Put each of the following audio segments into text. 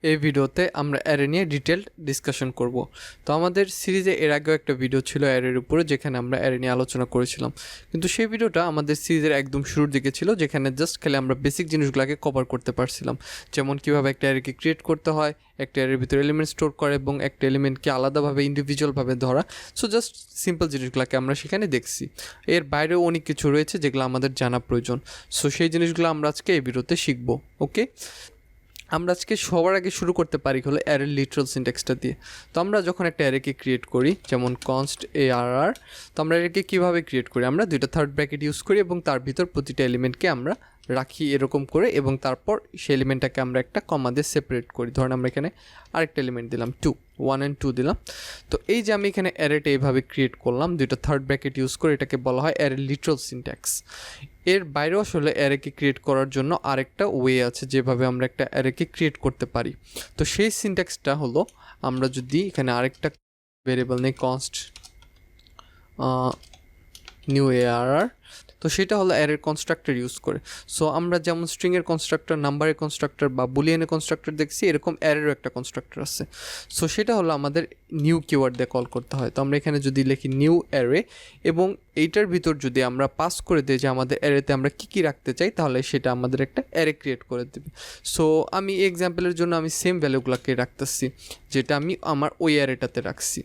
এই ভিডিওতে আমরা অ্যারে নিয়ে ডিটেলড ডিসকাশন করব। তো আমাদের সিরিজে এর আগেও একটা ভিডিও ছিল অ্যারের উপরে, যেখানে আমরা অ্যারে নিয়ে আলোচনা করেছিলাম, কিন্তু সেই ভিডিওটা আমাদের সিরিজের একদম শুরুর দিকে ছিল, যেখানে জাস্ট খালি আমরা বেসিক জিনিসগুলোকে কভার করতে পারছিলাম, যেমন কীভাবে একটা অ্যারেকে ক্রিয়েট করতে হয়, একটা অ্যারের ভিতরে এলিমেন্ট স্টোর করে এবং একটা এলিমেন্টকে আলাদাভাবে ইন্ডিভিজুয়ালভাবে ধরা। সো জাস্ট সিম্পল জিনিসগুলোকে আমরা সেখানে দেখছি। এর বাইরেও অনেক কিছু রয়েছে যেগুলো আমাদের জানা প্রয়োজন। সো সেই জিনিসগুলো আমরা আজকে এই ভিডিওতে শিখবো। ওকে, আমরা আজকে সবার আগে শুরু করতে পারি হলো অ্যারের লিটারাল সিনট্যাক্সটা দিয়ে। তো আমরা যখন একটা অ্যারেকে ক্রিয়েট করি, যেমন কনস্ট ARR, তো আমরা অ্যারেকে কীভাবে ক্রিয়েট করি, আমরা দুইটা থার্ড ব্র্যাকেট ইউজ করি এবং তার ভিতর প্রতিটা এলিমেন্টকে আমরা রাখি এরকম করে, এবং তারপর সেই এলিমেন্টটাকে আমরা একটা কমা দিয়ে সেপারেট করি। ধরেন আমরা এখানে আরেকটা এলিমেন্ট দিলাম 2, 1 and 2 দিলাম। তো এই যে আমি এখানে অ্যারেটা এইভাবে ক্রিয়েট করলাম দুইটা থার্ড ব্র্যাকেট ইউজ করে, এটাকে বলা হয় অ্যারের লিটারাল সিনট্যাক্স। এর বাইরেও আসলে অ্যারেকে ক্রিয়েট করার জন্য আরেকটা ওয়ে আছে যেভাবে আমরা একটা অ্যারেকে ক্রিয়েট করতে পারি। তো সেই সিনট্যাক্সটা হলো, আমরা যদি এখানে আরেকটা ভেরিয়েবল নেই কনস্ট নিউ ARR, তো সেটা হলো অ্যারের কনস্ট্রাক্টর ইউজ করে। সো আমরা যেমন স্ট্রিংয়ের কনস্ট্রাক্টর, নাম্বারের কনস্ট্রাক্টর বা বুলিয়ানের কনস্ট্রাক্টর দেখছি, এরকম অ্যারেরও একটা কনস্ট্রাক্টর আছে। সো সেটা হলো আমাদের নিউ কিওয়ার্ড দিয়ে কল করতে হয়। তো আমরা এখানে যদি লিখি নিউ অ্যারে এবং এইটার ভিতর যদি আমরা পাস করে দিই যে আমাদের অ্যারেতে আমরা কী কী রাখতে চাই, তাহলে সেটা আমাদের একটা অ্যারে ক্রিয়েট করে দেবে। সো আমি এক্সাম্পলের জন্য আমি সেম ভ্যালুগুলোকে রাখতেছি, যেটা আমি আমার ওই অ্যারেটাতে রাখছি।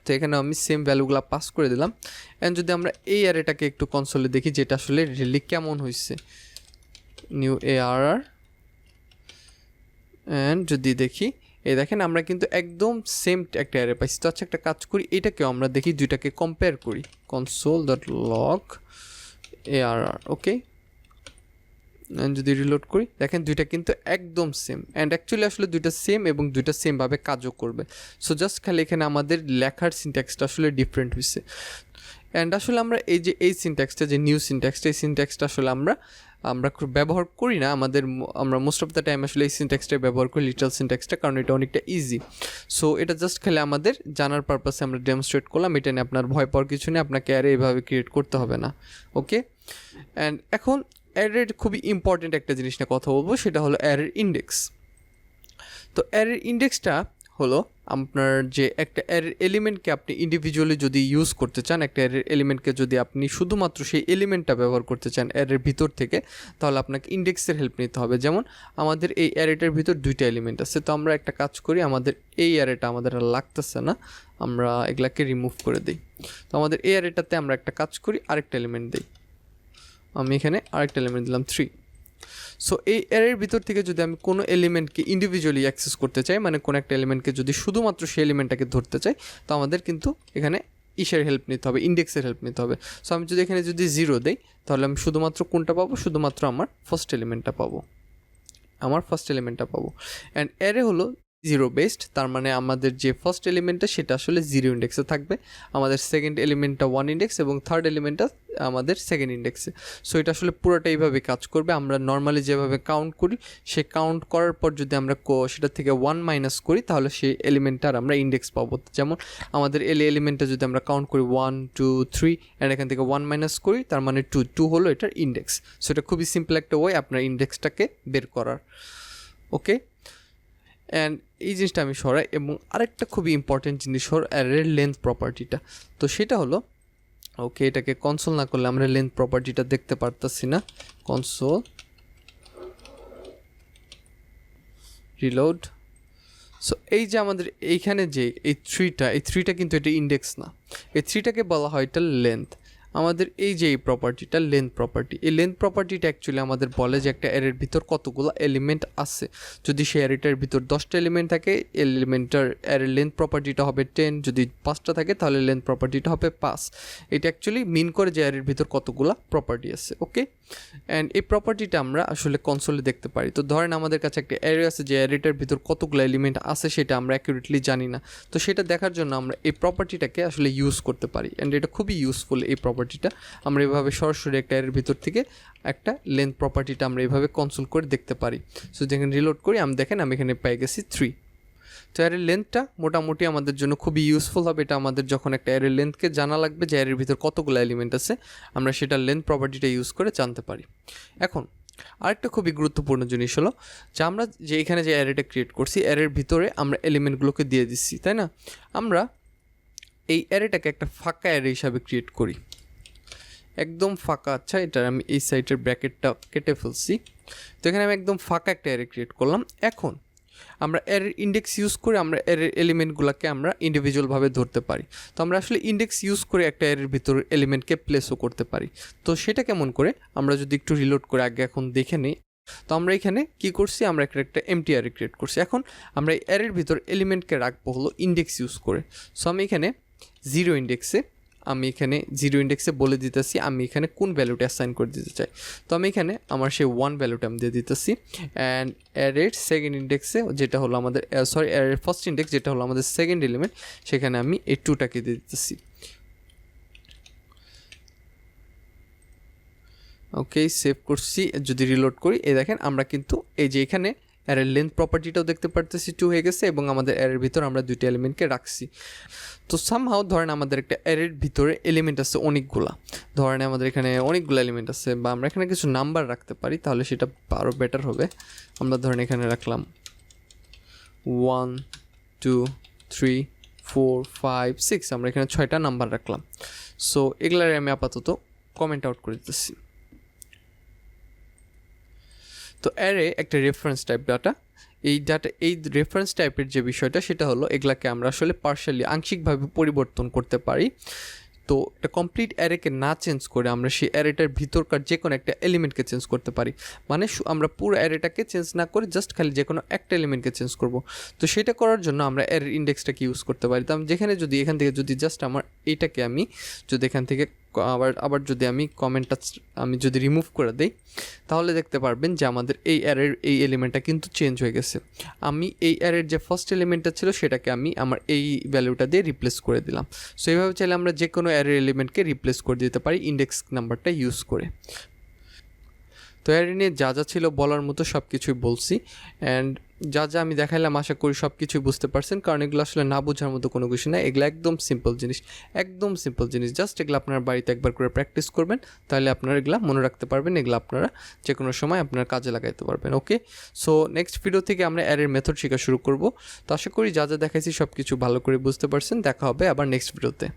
তো এখানে আমি সেম ভ্যালুগুলো পাস করে দিলাম। অ্যান্ড যদি আমরা এই অ্যারেটাকে একটু কনসোলে দেখি যেটা আসলে রিয়েলি কেমন হয়েছে, নিউ ARR, অ্যান্ড যদি দেখি এই দেখেন আমরা কিন্তু একদম সেম একটা অ্যারে পাইছি। তো আচ্ছা, একটা কাজ করি, এটাকেও আমরা দেখি, দুইটাকে কম্পেয়ার করি, console.log ARR। ওকে, যদি রিলোড করি দেখেন দুইটা কিন্তু একদম সেম, অ্যান্ড অ্যাকচুয়ালি আসলে দুইটা সেম এবং দুইটা সেমভাবে কাজও করবে। সো জাস্ট খালি এখানে আমাদের লেখার সিনট্যাক্সটা আসলে ডিফারেন্ট হয়েছে। অ্যান্ড আসলে আমরা এই যে এই সিনট্যাক্সটা, যে নিউ সিনট্যাক্সটা, এই সিনট্যাক্সটা আসলে আমরা ব্যবহার করি না। আমরা মোস্ট অফ দ্য টাইম আসলে এই সিনট্যাক্সটাই ব্যবহার করি, লিটারাল সিনট্যাক্সটা, কারণ এটা অনেকটা ইজি। সো এটা জাস্ট খালি আমাদের জানার পারপাসে আমরা ডেমনস্ট্রেট করলাম। এটা নিয়ে আপনার ভয় পাওয়ার কিছু নেই, আপনাকে অ্যারে এইভাবে ক্রিয়েট করতে হবে না। ওকে, অ্যান্ড এখন অ্যারের খুবই ইম্পর্টেন্ট একটা জিনিস নিয়ে কথা বলবো, সেটা হলো অ্যারের ইন্ডেক্স। তো অ্যারের ইন্ডেক্সটা হলো আপনার যে একটা অ্যারের এলিমেন্টকে আপনি ইন্ডিভিজুয়ালি যদি ইউজ করতে চান, একটা অ্যারের এলিমেন্টকে যদি আপনি শুধুমাত্র সেই এলিমেন্টটা ব্যবহার করতে চান অ্যারের ভিতর থেকে, তাহলে আপনাকে ইন্ডেক্সের হেল্প নিতে হবে। যেমন আমাদের এই অ্যারেটার ভিতর দুইটা এলিমেন্ট আছে। তো আমরা একটা কাজ করি, আমাদের এই অ্যারেটা আমাদের আর লাগতেছে না, আমরা এগুলাকে রিমুভ করে দিই। তো আমাদের এই অ্যারেটাতে আমরা একটা কাজ করি, আরেকটা এলিমেন্ট দিই। আমি এখানে আরেকটা এলিমেন্ট দিলাম 3। সো এই অ্যারের ভিতর থেকে যদি আমি কোনো এলিমেন্টকে ইন্ডিভিজুয়ালি অ্যাক্সেস করতে চাই, মানে কোনো একটা এলিমেন্টকে যদি শুধুমাত্র সেই এলিমেন্টটাকে ধরতে চাই, তো আমাদের কিন্তু এখানে ইসের হেল্প নিতে হবে, ইন্ডেক্সের হেল্প নিতে হবে। সো আমি যদি এখানে যদি 0 দেই, তাহলে আমি শুধুমাত্র কোনটা পাবো, শুধুমাত্র আমার ফার্স্ট এলিমেন্টটা পাবো, অ্যান্ড অ্যারে হলো 0 বেসড, তার মানে আমাদের যে ফার্স্ট এলিমেন্টটা সেটা আসলে 0 ইন্ডেক্সে থাকবে, আমাদের সেকেন্ড এলিমেন্টটা 1 ইন্ডেক্স এবং থার্ড এলিমেন্টটা আমাদের সেকেন্ড ইন্ডেক্সে। সো এটা আসলে পুরোটা এইভাবে কাজ করবে। আমরা নর্মালি যেভাবে কাউন্ট করি, সে কাউন্ট করার পর যদি আমরা সেটা থেকে 1 মাইনাস করি, তাহলে সেই এলিমেন্টটার আমরা ইন্ডেক্স পাবো। যেমন আমাদের এলিমেন্টটা যদি আমরা কাউন্ট করি 1 2 3, অ্যান্ড এখান থেকে 1 মাইনাস করি, তার মানে 2 হলো এটার ইন্ডেক্স। সো এটা খুবই সিম্পল একটা ওয়ে আপনার ইন্ডেক্সটাকে বের করার। ওকে, অ্যান্ড এই জিনিসটা আমি সরাই। এবং আরেকটা খুবই ইম্পর্টেন্ট জিনিস হলো অ্যারের লেন্থ প্রপার্টিটা। তো সেটা হলো, ওকে, এটাকে কনসোল না করলে আমরা লেন্থ প্রপার্টিটা দেখতে পারতাছি না। Console reload. সো এই যে আমাদের এইখানে যে এই 3টা কিন্তু এটা ইন্ডেক্স না, এই 3টাকে বলা হয় এটা লেন্থ। আমাদের এই যে এই প্রপার্টিটা লেন্থ প্রপার্টি, এই লেন্থ প্রপার্টিটা অ্যাকচুয়ালি আমাদের বলে যে একটা অ্যারের ভিতর কতগুলো এলিমেন্ট আছে। যদি সেই অ্যারেটার ভিতর 10টা এলিমেন্ট থাকে, এলিমেন্টার অ্যারের লেন্থ প্রপার্টিটা হবে 10, যদি 5টা থাকে তাহলে লেন্থ প্রপার্টিটা হবে 5। এটা অ্যাকচুয়ালি মিন করে যে অ্যারের ভিতর কতগুলো প্রপার্টি আছে। ওকে, অ্যান্ড এই প্রপার্টিটা আমরা আসলে কনসোলে দেখতে পারি। তো ধরেন আমাদের কাছে একটা অ্যারে আছে, যে অ্যারেটার ভিতর কতগুলো এলিমেন্ট আছে সেটা আমরা অ্যাকুরেটলি জানি না। তো সেটা দেখার জন্য আমরা এই প্রপার্টিটাকে আসলে ইউজ করতে পারি, অ্যান্ড এটা খুবই ইউজফুল। এই প্রপার্টিটা আমরা এভাবে সরাসরি একটা অ্যারের ভিতর থেকে একটা লেন্থ প্রপার্টিটা আমরা এভাবে কনসোল করে দেখতে পারি। সো যেখানে রিলোড করি, আমি দেখেন আমি এখানে পেয়ে গেছি 3। তো অ্যারের লেন্থটা মোটামুটি আমাদের জন্য খুবই ইউজফুল হবে। এটা আমাদের যখন একটা অ্যারের লেন্থকে জানা লাগবে যে অ্যারের ভিতর কতগুলো এলিমেন্ট আছে, আমরা সেটা লেন্থ প্রপার্টিটা ইউজ করে জানতে পারি। এখন আরেকটা খুবই গুরুত্বপূর্ণ জিনিস হলো যে আমরা যে এখানে যে অ্যারেটা ক্রিয়েট করছি অ্যারের ভিতরে আমরা এলিমেন্টগুলোকে দিয়ে দিচ্ছি, তাই না? আমরা এই অ্যারেটাকে একটা ফাঁকা অ্যারে হিসাবে ক্রিয়েট করি, একদম ফাঁকা। আচ্ছা, এটার আমি এই সাইডের ব্র্যাকেটটা কেটে ফেলছি। তো এখানে আমি একদম ফাঁকা একটা অ্যারে ক্রিয়েট করলাম। এখন আমরা অ্যারের ইন্ডেক্স ইউজ করে আমরা অ্যারের এলিমেন্টগুলোকে আমরা ইন্ডিভিজুয়ালভাবে ধরতে পারি। তো আমরা আসলে ইন্ডেক্স ইউজ করে একটা অ্যারের ভিতর এলিমেন্টকে প্লেসও করতে পারি। তো সেটা কেমন করে, আমরা যদি একটু রিলোড করে আগে এখন দেখে নিই। তো আমরা এখানে কি করছি, আমরা একটা এমটি অ্যারে ক্রিয়েট করছি। এখন আমরা এই অ্যারের ভিতর এলিমেন্টকে রাখবো হলো ইন্ডেক্স ইউজ করে। সো আমি এখানে জিরো ইন্ডেক্সে বলে দিতেছি আমি এখানে কোন ভ্যালুটা অ্যাসাইন করে দিতে চাই। তো আমি এখানে আমার সেই 1 ভ্যালুটা আমি দিয়ে দিতেছি। অ্যান্ড অ্যারের সেকেন্ড ইন্ডেক্সে যেটা হলো আমাদের অ্যারের ফার্স্ট ইন্ডেক্স যেটা হলো আমাদের সেকেন্ড এলিমেন্ট, সেখানে আমি এই 2টাকে দিয়ে দিতেছি। ওকে, সেভ করছি। যদি রিলোড করি, এই দেখেন আমরা কিন্তু এই যে এখানে অ্যারের লেন্থ প্রপার্টিটাও দেখতে পারতেছি 2 হয়ে গেছে, এবং আমাদের অ্যারের ভিতর আমরা 2টা এলিমেন্টকে রাখছি। তো সামহাও ধরেন আমাদের একটা অ্যারের ভিতরে এলিমেন্ট আছে অনেকগুলা, ধরেন আমাদের এখানে অনেকগুলো এলিমেন্ট আছে, বা আমরা এখানে কিছু নাম্বার রাখতে পারি, তাহলে সেটা আরও বেটার হবে। আমরা ধরেন এখানে রাখলাম 1 2 3 4 5 6, আমরা এখানে 6টা নাম্বার রাখলাম। সো এগুলারে আমি আপাতত কমেন্ট আউট করে দিতেছি। তো অ্যারে একটা রেফারেন্স টাইপ ডাটা, এই রেফারেন্স টাইপের যে বিষয়টা সেটা হলো এগুলাকে আমরা আসলে পার্শালি আংশিকভাবে পরিবর্তন করতে পারি। তো একটা কমপ্লিট অ্যারেকে না চেঞ্জ করে আমরা সেই অ্যারেটার ভিতরকার যে কোনো একটা এলিমেন্টকে চেঞ্জ করতে পারি। মানে আমরা পুরো অ্যারেটাকে চেঞ্জ না করে জাস্ট খালি যে কোনো একটা এলিমেন্টকে চেঞ্জ করব। তো সেটা করার জন্য আমরা অ্যারের ইন্ডেক্সটাকে ইউজ করতে পারি। তো আমি যেখানে যদি এখান থেকে যদি জাস্ট আমার এইটাকে আমি যদি এখান থেকে আবার যদি আমি কমেন্টটা আমি যদি রিমুভ করে দিই, তাহলে দেখতে পারবেন যে আমাদের এই অ্যারের এই এলিমেন্টটা কিন্তু চেঞ্জ হয়ে গেছে। আমি এই অ্যারের যে ফার্স্ট এলিমেন্টটা ছিল সেটাকে আমি আমার এই ভ্যালুটা দিয়ে রিপ্লেস করে দিলাম। সো এইভাবে চাইলে আমরা যে কোনো অ্যারের এলিমেন্টকে রিপ্লেস করে দিতে পারি ইন্ডেক্স নাম্বারটা ইউজ করে। তো অ্যারে নিয়ে যা যা ছিল বলার মতো সব কিছুই বলছি, অ্যান্ড যা যা আমি দেখাইলাম আশা করি সব কিছুই বুঝতে পারছেন, কারণ এগুলো আসলে না বোঝার মতো কোনো কিছু না। এগুলো একদম সিম্পল জিনিস, জাস্ট এগুলো আপনার বাড়িতে একবার করে প্র্যাকটিস করবেন, তাহলে আপনারা এগুলো মনে রাখতে পারবেন, এগুলো আপনারা যে কোনো সময় আপনার কাজে লাগাইতে পারবেন। ওকে, সো নেক্সট ভিডিও থেকে আমরা অ্যারের মেথড শেখা শুরু করব। তো আশা করি যা যা দেখাইছি সব কিছু ভালো করে বুঝতে পারছেন। দেখা হবে আবার নেক্সট ভিডিওতে।